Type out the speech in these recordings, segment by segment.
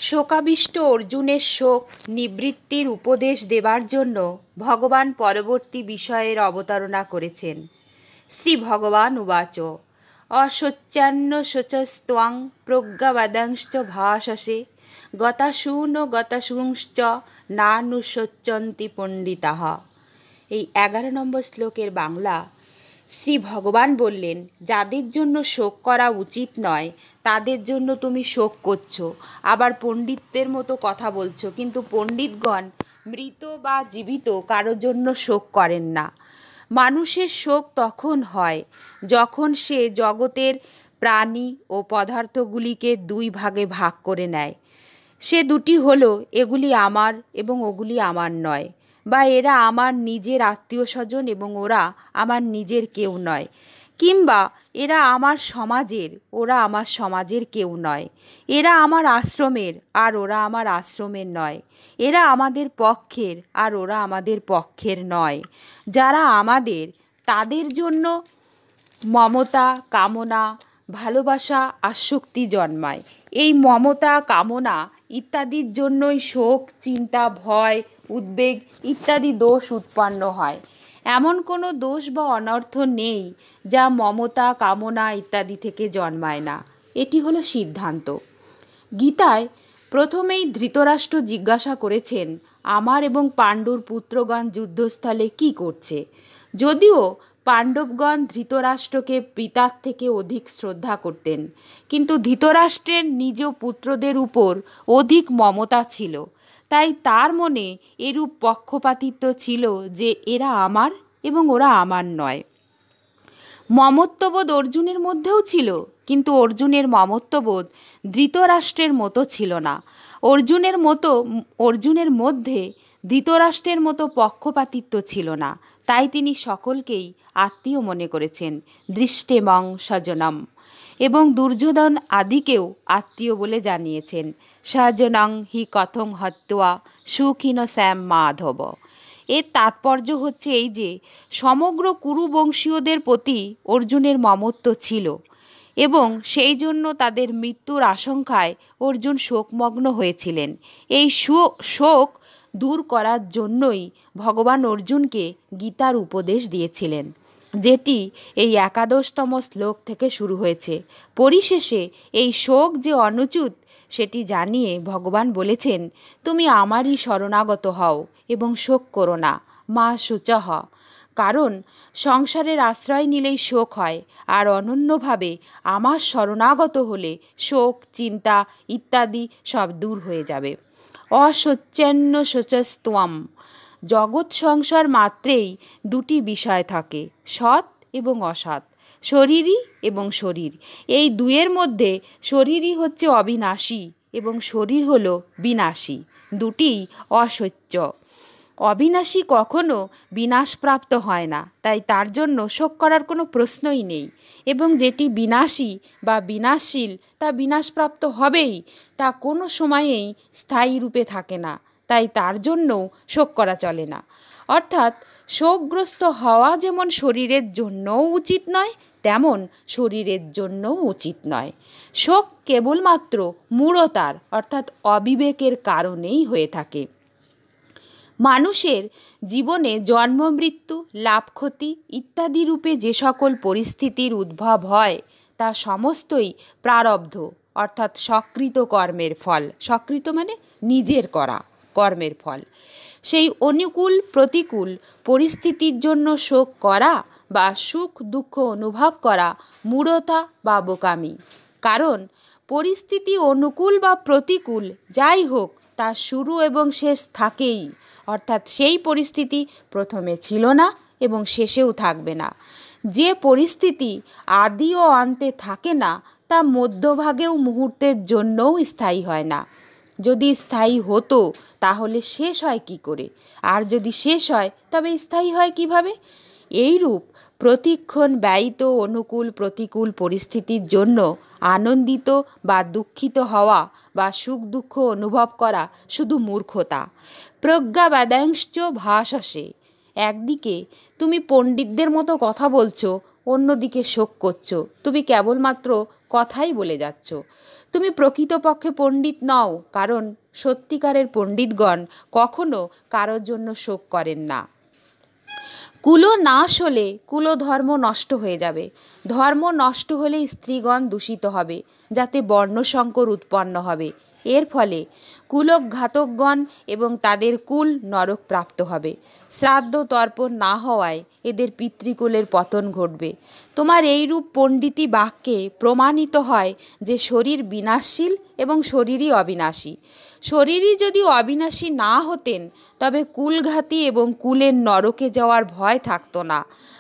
শোকাবিষ্ট অর্জুনের শোক নিবৃত্তির উপদেশ দেবার জন্য ভগবান পরবর্তী বিষয়ের অবতারণা করেছেন। শ্রী ভগবান উবাচ অশোচ্যান্ন শোচস্ত্বং প্রজ্ঞাবাদাংশ্চ ভাষসে গতাসূন গতাসূংশ্চ নানুশোচ্যন্তি পণ্ডিতাঃ। এই 11 নম্বর শ্লোকের বাংলা। শ্রী ভগবান বললেন, যাদের জন্য শোক করা উচিত নয় তাদের জন্য তুমি শোক করছো, আবার পণ্ডিতদের মতো কথা বলছো, কিন্তু পণ্ডিতগণ মৃত বা জীবিত কারোর জন্য শোক করেন না। মানুষের শোক তখন হয় যখন সে জগতের প্রাণী ও পদার্থগুলিকে দুই ভাগে ভাগ করে নেয়। সে দুটি হলো, এগুলি আমার এবং ওগুলি আমার নয়, বা এরা আমার নিজের আত্মীয় স্বজন এবং ওরা আমার নিজের কেউ নয়, কিংবা এরা আমার সমাজের, ওরা আমার সমাজের কেউ নয়, এরা আমার আশ্রমের আর ওরা আমার আশ্রমের নয়, এরা আমাদের পক্ষের আর ওরা আমাদের পক্ষের নয়। যারা আমাদের, তাদের জন্য মমতা, কামনা, ভালোবাসা, আসক্তি জন্মায়। এই মমতা, কামনা ইত্যাদির জন্যই শোক, চিন্তা, ভয়, উদ্বেগ ইত্যাদি দোষ উৎপন্ন হয়। এমন কোনো দোষ বা অনর্থ নেই যা মমতা, কামনা ইত্যাদি থেকে জন্মায় না। এটি হলো সিদ্ধান্ত। গীতায় প্রথমেই ধৃতরাষ্ট্র জিজ্ঞাসা করেছেন, আমার এবং পাণ্ডুর পুত্রগণ যুদ্ধস্থলে কি করছে? যদিও পাণ্ডবগণ ধৃতরাষ্ট্রকে পিতার থেকে অধিক শ্রদ্ধা করতেন, কিন্তু ধৃতরাষ্ট্রের নিজ পুত্রদের উপর অধিক মমতা ছিল। তাই তার মনে এরূপ পক্ষপাতিত্ব ছিল যে এরা আমার এবং ওরা আমার নয়। মমত্ববোধ অর্জুনের মধ্যেও ছিল, কিন্তু অর্জুনের মমত্ববোধ ধৃতরাষ্ট্রের মতো ছিল না। অর্জুনের মধ্যে ধৃতরাষ্ট্রের মতো পক্ষপাতিত্ব ছিল না। তাই তিনি সকলকেই আত্মীয় মনে করেছেন, দৃষ্টেমং স্বজনম, এবং দুর্যোধন আদিকেও আত্মীয় বলে জানিয়েছেন, স্বজনং হি কথং হত্বা সুখিন শ্যাম মাধব। এর তাৎপর্য হচ্ছে এই যে সমগ্র কুরুবংশীয়দের প্রতি অর্জুনের মমত্ব ছিল এবং সেই জন্য তাদের মৃত্যুর আশঙ্কায় অর্জুন শোকমগ্ন হয়েছিলেন। এই শোক দূর করার জন্যই ভগবান অর্জুনকে গীতার উপদেশ দিয়েছিলেন, যেটি এই 11তম শ্লোক থেকে শুরু হয়েছে। পরিশেষে এই শোক যে অনুচিত সেটি জানিয়ে ভগবান বলেছেন, তুমি আমারই শরণাগত হও এবং শোক করো না, মা শুচঃ। কারণ সংসারের আশ্রয় নিলেই শোক হয়, আর অনন্যভাবে আমার শরণাগত হলে শোক, চিন্তা ইত্যাদি সব দূর হয়ে যাবে। অশোচ্যান্ন শোচস্ত্বম। জগৎ সংসার মাত্রেই দুটি বিষয় থাকে, সৎ এবং অসৎ, শরীরী এবং শরীর। এই দুয়ের মধ্যে শরীরই হচ্ছে অবিনাশী এবং শরীর হলো বিনাশী, দুটিই অসত্য। অবিনাশী কখনো বিনাশপ্রাপ্ত হয় না, তাই তার জন্য শোক করার কোনো প্রশ্নই নেই, এবং যেটি বিনাশী বা বিনাশশীল তা বিনাশপ্রাপ্ত হবেই, তা কোনো সময়েই স্থায়ী রূপে থাকে না, তাই তার জন্যও শোক করা চলে না। অর্থাৎ শোকগ্রস্ত হওয়া যেমন শরীরের জন্যও উচিত নয়, তেমন শরীরের জন্যও উচিত নয়। শোক কেবলমাত্র মূঢ়তার অর্থাৎ অবিবেকের কারণেই হয়ে থাকে। মানুষের জীবনে জন্ম, মৃত্যু, লাভ, ক্ষতি ইত্যাদি রূপে যে সকল পরিস্থিতির উদ্ভব হয় তা সমস্তই প্রারব্ধ অর্থাৎ সকৃত কর্মের ফল। সকৃত মানে নিজের করা কর্মের ফল। সেই অনুকূল প্রতিকূল পরিস্থিতির জন্য শোক করা বা সুখ দুঃখ অনুভব করা মূঢ়তা বা বোকামি। কারণ পরিস্থিতি অনুকূল বা প্রতিকূল যাই হোক, তার শুরু এবং শেষ থাকেই, অর্থাৎ সেই পরিস্থিতি প্রথমে ছিল না এবং শেষেও থাকবে না। যে পরিস্থিতি আদি ও অন্তে থাকে না তা মধ্যভাগেও মুহূর্তের জন্যও স্থায়ী হয় না। যদি স্থায়ী হতো তাহলে শেষ হয় কি করে, আর যদি শেষ হয় তবে স্থায়ী হয় কিভাবে? এইরূপ প্রতিক্ষণ ব্যয়িত অনুকূল প্রতিকূল পরিস্থিতির জন্য আনন্দিত বা দুঃখিত হওয়া বা সুখ দুঃখ অনুভব করা শুধু মূর্খতা। প্রজ্ঞাবাদাংশ্চ ভাষসে। একদিকে তুমি পণ্ডিতদের মতো কথা বলছো, অন্যদিকে শোক করছো। তুমি কেবলমাত্র কথাই বলে যাচ্ছ। তুমি প্রকৃতপক্ষে পণ্ডিত নও, কারণ সত্যিকারের পণ্ডিতগণ কখনো কারোর জন্য শোক করেন না। কুলো নাশ হলে কুলধর্ম নষ্ট হয়ে যাবে। ধর্ম নষ্ট হলে স্ত্রীগণ দূষিত হবে, যাতে বর্ণসংকর উৎপন্ন হবে। এর ফলে কুলঘাতকগণ এবং তাদের কুল নরক প্রাপ্ত হবে। শ্রাদ্ধ তর্পণ না হওয়ায় এদের পিতৃকুলের পতন ঘটবে। তোমার এইরূপ পণ্ডিতি বাক্যে প্রমাণিত হয় যে শরীর বিনাশশীল এবং শরীরই অবিনাশী। শরীরই যদি অবিনাশী না হতেন, তবে কুলঘাতী এবং কুলের নরকে যাওয়ার ভয় থাকতো না,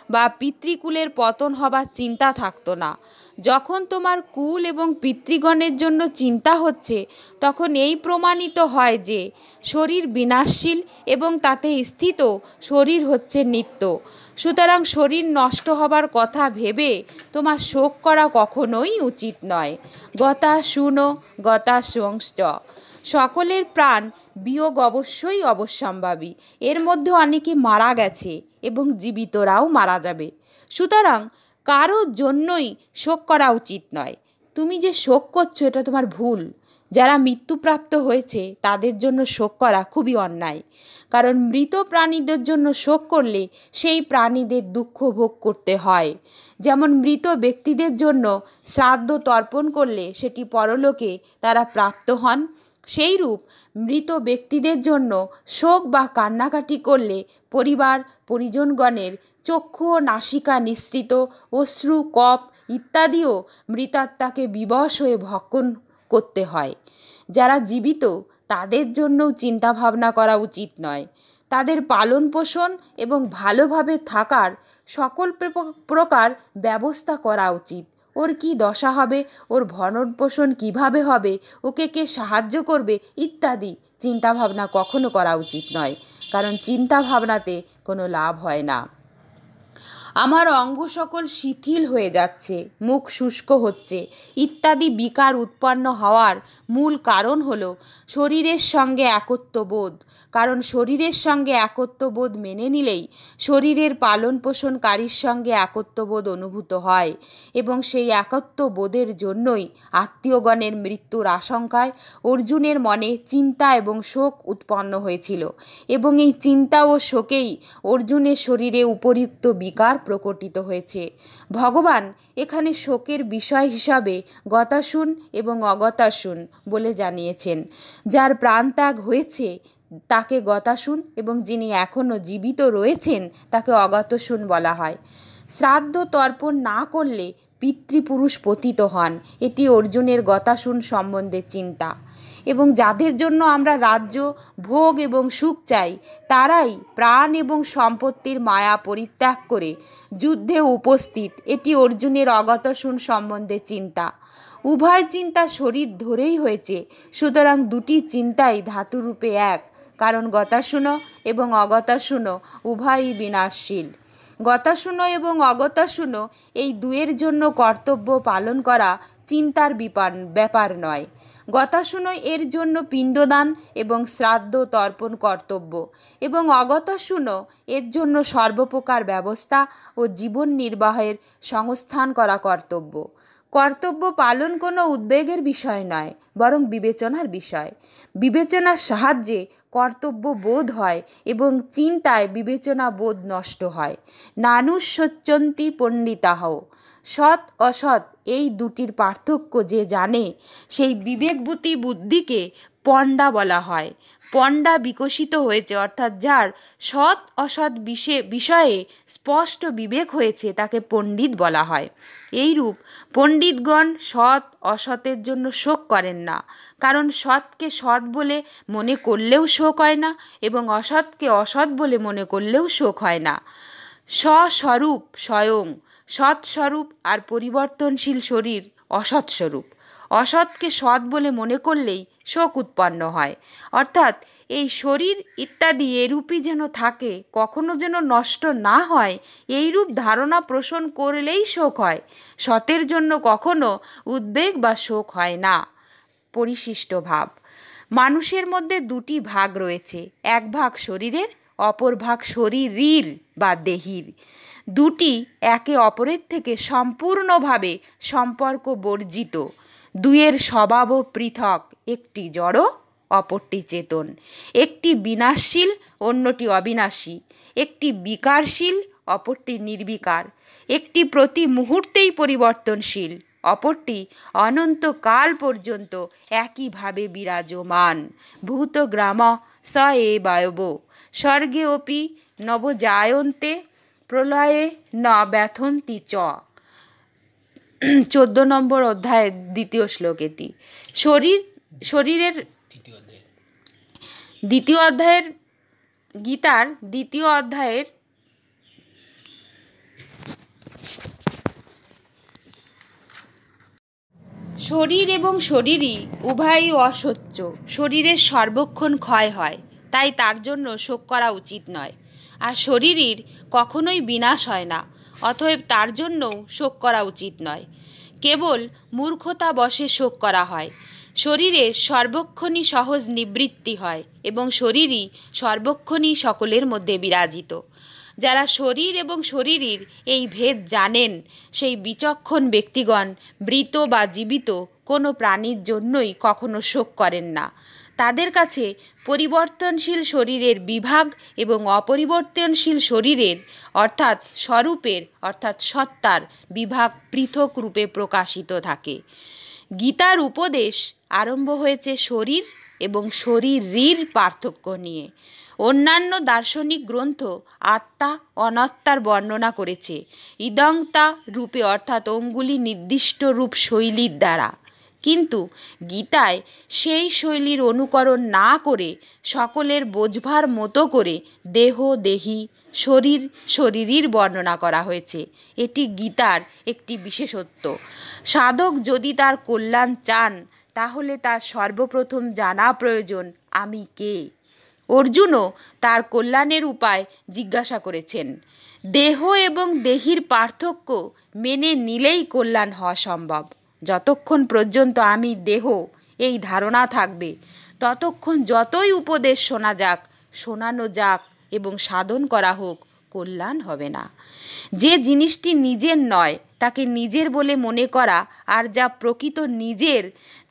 বা পিতৃকুলের পতন হবার চিন্তা থাকতো না। যখন তোমার কুল এবং পিতৃগণের জন্য চিন্তা হচ্ছে, তখন এই প্রমাণিত হয় যে শরীর বিনাশশীল এবং তাতে স্থিত শরীর হচ্ছে নিত্য। সুতরাং শরীর নষ্ট হবার কথা ভেবে তোমার শোক করা কখনোই উচিত নয়। গতা শুনো গতা সংশ্চ। সকলের প্রাণ বিয়োগ অবশ্যই অবশ্যম্ভাবী। এর মধ্যে অনেকে মারা গেছে এবং জীবিতরাও মারা যাবে। সুতরাং কারোর জন্যই শোক করা উচিত নয়। তুমি যে শোক করছো এটা তোমার ভুল। যারা মৃত্যুপ্রাপ্ত হয়েছে তাদের জন্য শোক করা খুবই অন্যায়, কারণ মৃত প্রাণীদের জন্য শোক করলে সেই প্রাণীদের দুঃখ ভোগ করতে হয়। যেমন মৃত ব্যক্তিদের জন্য শ্রাদ্ধ তর্পণ করলে সেটি পরলোকে তারা প্রাপ্ত হন, সেইরূপ মৃত ব্যক্তিদের জন্য শোক বা কান্নাকাটি করলে পরিবার পরিজনগণের চক্ষু ও নাসিকা নিঃসৃত অশ্রু, কপ ইত্যাদিও মৃতাত্মাকে বিবশ হয়ে ভক্ষণ করতে হয়। যারা জীবিত তাদের জন্যও চিন্তা ভাবনা করা উচিত নয়। তাদের পালন পোষণ এবং ভালোভাবে থাকার সকল প্রকার ব্যবস্থা করা উচিত। ওর কি দশা হবে, ওর ভরণ পোষণ কীভাবে হবে, ওকে কে সাহায্য করবে ইত্যাদি চিন্তাভাবনা কখনো করা উচিত নয়, কারণ চিন্তা ভাবনাতে কোনো লাভ হয় না। আমার অঙ্গ সকল শিথিল হয়ে যাচ্ছে, মুখ শুষ্ক হচ্ছে ইত্যাদি বিকার উৎপন্ন হওয়ার মূল কারণ হলো শরীরের সঙ্গে একত্ববোধ। কারণ শরীরের সঙ্গে একত্ববোধ মেনে নিলেই শরীরের পালন পোষণকারীর সঙ্গে একত্ববোধ অনুভূত হয়, এবং সেই একত্ববোধের জন্যই আত্মীয়গণের মৃত্যুর আশঙ্কায় অর্জুনের মনে চিন্তা এবং শোক উৎপন্ন হয়েছিল, এবং এই চিন্তা ও শোকেই অর্জুনের শরীরে উপরিউক্ত বিকার প্রকটিত হয়েছে। ভগবান এখানে শোকের বিষয় হিসাবে গতাসুন এবং অগতাসুন বলে জানিয়েছেন। যার প্রাণত্যাগ হয়েছে তাকে গতাসুন, এবং যিনি এখনও জীবিত রয়েছেন তাকে অগতসুন বলা হয়। শ্রাদ্ধ তর্পণ না করলে পিতৃপুরুষ পতিত হন, এটি অর্জুনের গতাসুন সম্বন্ধে চিন্তা। এবং যাদের জন্য আমরা রাজ্য ভোগ এবং সুখ চাই, তারাই প্রাণ এবং সম্পত্তির মায়া পরিত্যাগ করে যুদ্ধে উপস্থিত, এটি অর্জুনের অগতাসুন সম্বন্ধে চিন্তা। উভয় চিন্তা শরীর ধরেই হয়েছে, সুতরাং দুটি চিন্তাই ধাতুরূপে এক, কারণ গতাসুন এবং অগতাসুন উভয়ই বিনাশশীল। গতাসুন এবং অগতাসুন এই দুয়ের জন্য কর্তব্য পালন করা চিন্তার ব্যাপার নয়। গতাসুন এর জন্য পিণ্ডদান এবং শ্রাদ্ধ তর্পণ কর্তব্য, এবং অগতাসুন এর জন্য সর্বপ্রকার ব্যবস্থা ও জীবন নির্বাহের সংস্থান করা কর্তব্য। কর্তব্য পালন কোনো উদ্বেগের বিষয় নয়, বরং বিবেচনার বিষয়। বিবেচনার সাহায্যে কর্তব্য বোধ হয় এবং চিন্তায় বিবেচনা বোধ নষ্ট হয়। নানুষ্যন্তি পণ্ডিতাহ। সৎ অসৎ এই দুটির পার্থক্য যে জানে, সেই বিবেকবতী বুদ্ধিকে পণ্ডা বলা হয়। পণ্ডা বিকশিত হয়েছে, অর্থাৎ যার সৎ অসৎ বিষয়ে স্পষ্ট বিবেক হয়েছে তাকে পণ্ডিত বলা হয়। এইরূপ পণ্ডিতগণ সৎ অসতের জন্য শোক করেন না, কারণ সৎকে সৎ বলে মনে করলেও শোক হয় না, এবং অসৎকে অসৎ বলে মনে করলেও শোক হয় না। স্বস্বরূপ স্বয়ং সৎস্বরূপ, আর পরিবর্তনশীল শরীর অসৎ স্বরূপ। অসৎকে সৎ বলে মনে করলেই শোক উৎপন্ন হয়, অর্থাৎ এই শরীর ইত্যাদি এরূপই যেন থাকে, কখনো যেন নষ্ট না হয়, এইরূপ ধারণা পোষণ করলেই শোক হয়। সতের জন্য কখনো উদ্বেগ বা শোক হয় না। পরিশিষ্ট ভাব। মানুষের মধ্যে দুটি ভাগ রয়েছে, এক ভাগ শরীরের, অপর ভাগ শরীরীর বা দেহির। দুটি একে অপরের থেকে সম্পূর্ণভাবে সম্পর্ক বর্জিত। দুয়ের স্বভাবও পৃথক, একটি জড় অপরটি চেতন, একটি বিনাশশীল অন্যটি অবিনাশী, একটি বিকারশীল অপরটি নির্বিকার, একটি প্রতি মুহূর্তেই পরিবর্তনশীল, অপরটি অনন্তকাল পর্যন্ত একইভাবে বিরাজমান। ভূতগ্রাম স এবায়ব স্বর্গে অপি নবজায়ন্তে প্রলয়ে ন ব্যথন্তি চ। 14 নম্বর অধ্যায়ের 2 শ্লোক এটি। শরীরের দ্বিতীয় অধ্যায়ের গীতার 2 অধ্যায়ের শরীর এবং শরীরই উভয়ই অসচ্য। শরীরের সর্বক্ষণ ক্ষয় হয়, তাই তার জন্য শোক করা উচিত নয়। আর শরীরের কখনোই বিনাশ হয় না, অতএব তার জন্যও শোক করা উচিত নয়। কেবল মূর্খতা বশে শোক করা হয়। শরীরের সর্বক্ষণই সহজ নিবৃত্তি হয় এবং শরীরই সর্বক্ষণই সকলের মধ্যে বিরাজিত। যারা শরীর এবং শরীরের এই ভেদ জানেন, সেই বিচক্ষণ ব্যক্তিগণ মৃত বা জীবিত কোনো প্রাণীর জন্যই কখনো শোক করেন না। তাদের কাছে পরিবর্তনশীল শরীরের বিভাগ এবং অপরিবর্তনশীল শরীরের অর্থাৎ স্বরূপের অর্থাৎ সত্তার বিভাগ পৃথক রূপে প্রকাশিত থাকে। গীতার উপদেশ আরম্ভ হয়েছে শরীর এবং শরীরের পার্থক্য নিয়ে। অন্যান্য দার্শনিক গ্রন্থ আত্মা অনাত্মার বর্ণনা করেছে ইদংতা রূপে অর্থাৎ অঙ্গুলি নির্দিষ্ট রূপ শৈলীর দ্বারা, কিন্তু গীতায় সেই শৈলীর অনুকরণ না করে সকলের বোঝবার মতো করে দেহ দেহী শরীর শরীরের বর্ণনা করা হয়েছে। এটি গীতার একটি বিশেষত্ব। সাধক যদি তার কল্যাণ চান, তাহলে তার সর্বপ্রথম জানা প্রয়োজন আমি কে। অর্জুনও তার কল্যাণের উপায় জিজ্ঞাসা করেছেন। দেহ এবং দেহীর পার্থক্য মেনে নিলেই কল্যাণ হওয়া সম্ভব। যতক্ষণ পর্যন্ত আমি দেহ এই ধারণা থাকবে, ততক্ষণ যতই উপদেশ শোনা যাক, শোনানো যাক এবং সাধন করা হোক, কল্যাণ হবে না। যে জিনিসটি নিজের নয় তাকে নিজের বলে মনে করা আর যা প্রকৃত নিজের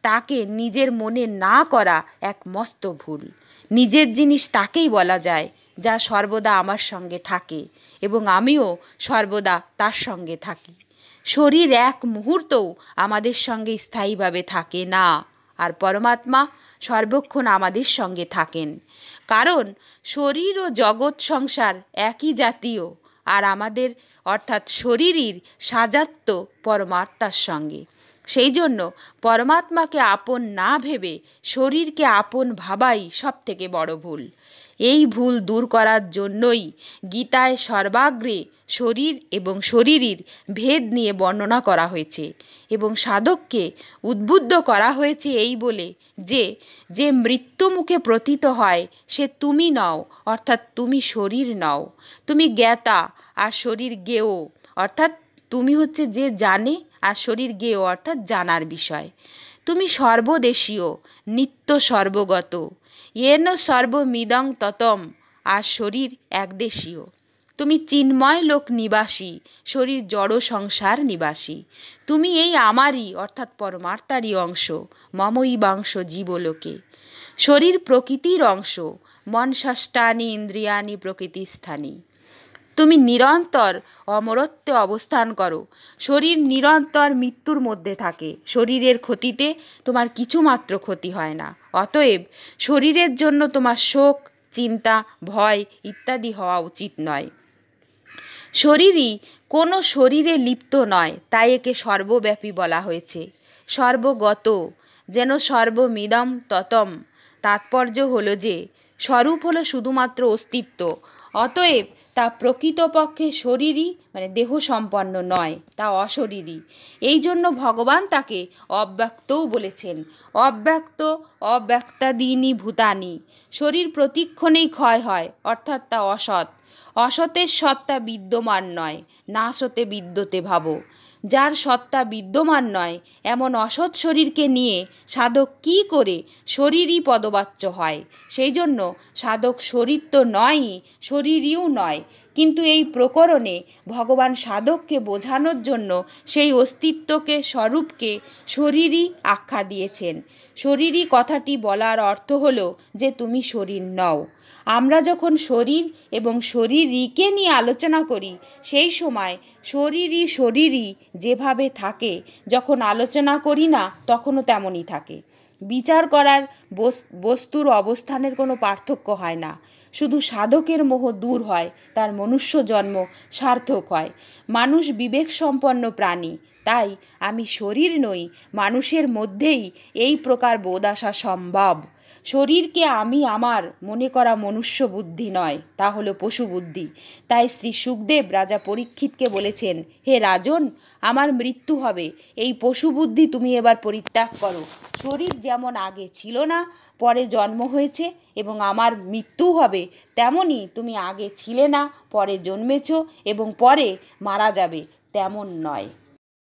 তাকে নিজের মনে না করা এক মস্ত ভুল। নিজের জিনিস তাকেই বলা যায় যা সর্বদা আমার সঙ্গে থাকে এবং আমিও সর্বদা তার সঙ্গে থাকি। শরীর এক মুহূর্তও আমাদের সঙ্গে স্থায়ীভাবে থাকে না, আর পরমাত্মা সর্বক্ষণ আমাদের সঙ্গে থাকেন। কারণ শরীর ও জগৎ সংসার একই জাতীয়, আর আমাদের অর্থাৎ শরীরের সাজাত্য পরমাত্মার সঙ্গে। সেই জন্য পরমাত্মাকে আপন না ভেবে শরীরকে আপন ভাবাই সব থেকে বড় ভুল। এই ভুল দূর করার জন্যই গীতায় সর্বাগ্রে শরীর এবং শরীরের ভেদ নিয়ে বর্ণনা করা হয়েছে এবং সাধককে উদ্বুদ্ধ করা হয়েছে এই বলে যে যে মৃত্যু মুখে পতিত হয় সে তুমি নও, অর্থাৎ তুমি শরীর নও। তুমি জ্ঞাতা আর শরীর জ্ঞেয়, অর্থাৎ তুমি হচ্ছে যে জানে আর শরীর জ্ঞেয় অর্থাৎ জানার বিষয়। তুমি সর্বদেশীয়, নিত্য সর্বগত, येन সর্বমিদং ততম, আর শরীর একদেশীয়। তুমি চিন্ময় লোক নিবাসী, শরীর জড় সংসার নিবাসী। তুমি এই আমারই অর্থাৎ পরমাত্মারই অংশ, মমৈবাংশ জীবলোকে। শরীর প্রকৃতির অংশ, মন ষষ্ঠানি ইন্দ্রিয়ানি প্রকৃতিস্থানী। তুমি নিরন্তর অমরত্বে অবস্থান করো। শরীর নিরন্তর মৃত্যুর মধ্যে থাকে। শরীরের ক্ষতিতে তোমার কিছুমাত্র ক্ষতি হয় না। অতএব শরীরের জন্য তোমার শোক, চিন্তা, ভয় ইত্যাদি হওয়া উচিত নয়। শরীরই কোনো শরীরে লিপ্ত নয়, তাই একে সর্বব্যাপী বলা হয়েছে। সর্বগত যেন সর্বমিদম ততম। তাৎপর্য হলো যে স্বরূপ হলো শুধুমাত্র অস্তিত্ব, অতএব তা প্রকৃতপক্ষে শরীরই মানে দেহ সম্পন্ন নয়, তা অশরীরী। এই জন্য ভগবান তাকে অব্যক্তও বলেছেন। অব্যক্ত অব্যক্তাদীনি ভূতানি। শরীর প্রতিক্ষণেই ক্ষয় হয়, অর্থাৎ তা অসৎ। অসতের সত্তা বিদ্যমান নয়, না সতে বিদ্যতে ভাবো। যার সত্তা বিদ্যমান নয় এমন অসৎ শরীরকে নিয়ে সাধক কি করে শরীরই পদবাচ্য হয়। সেই জন্য সাধক শরীর তো নয়ই, শরীরইও নয়, কিন্তু এই প্রকরণে ভগবান সাধককে বোঝানোর জন্য সেই অস্তিত্বকে, স্বরূপকে শরীরই আখ্যা দিয়েছেন। শরীরই কথাটি বলার অর্থ হলো যে তুমি শরীর নও। আমরা যখন শরীর এবং শরীরীকে নিয়ে আলোচনা করি, সেই সময় শরীরই যেভাবে থাকে, যখন আলোচনা করি না তখনও তেমনই থাকে। বিচার করার বস্তুর অবস্থানের কোনো পার্থক্য হয় না, শুধু সাধকের মোহ দূর হয়, তার মনুষ্য জন্ম সার্থক হয়। মানুষ বিবেকসম্পন্ন প্রাণী, তাই আমি শরীর নই, মানুষের মধ্যেই এই প্রকার বোধ আসা সম্ভব। শরীরকে আমি আমার মনে করা মনুষ্য বুদ্ধি নয়, তা হলো পশু বুদ্ধি। তাই শ্রী শুকদেব রাজা পরীক্ষিতকে বলেছেন, হে রাজন, আমার মৃত্যু হবে, এই পশু বুদ্ধি তুমি এবার পরিত্যাগ করো। শরীর যেমন আগে ছিল না, পরে জন্ম হয়েছে, এবং আমার মৃত্যু হবে, তেমনি তুমি আগে ছিলে না, পরে জন্মেছ এবং পরে মারা যাবে, তেমন নয়।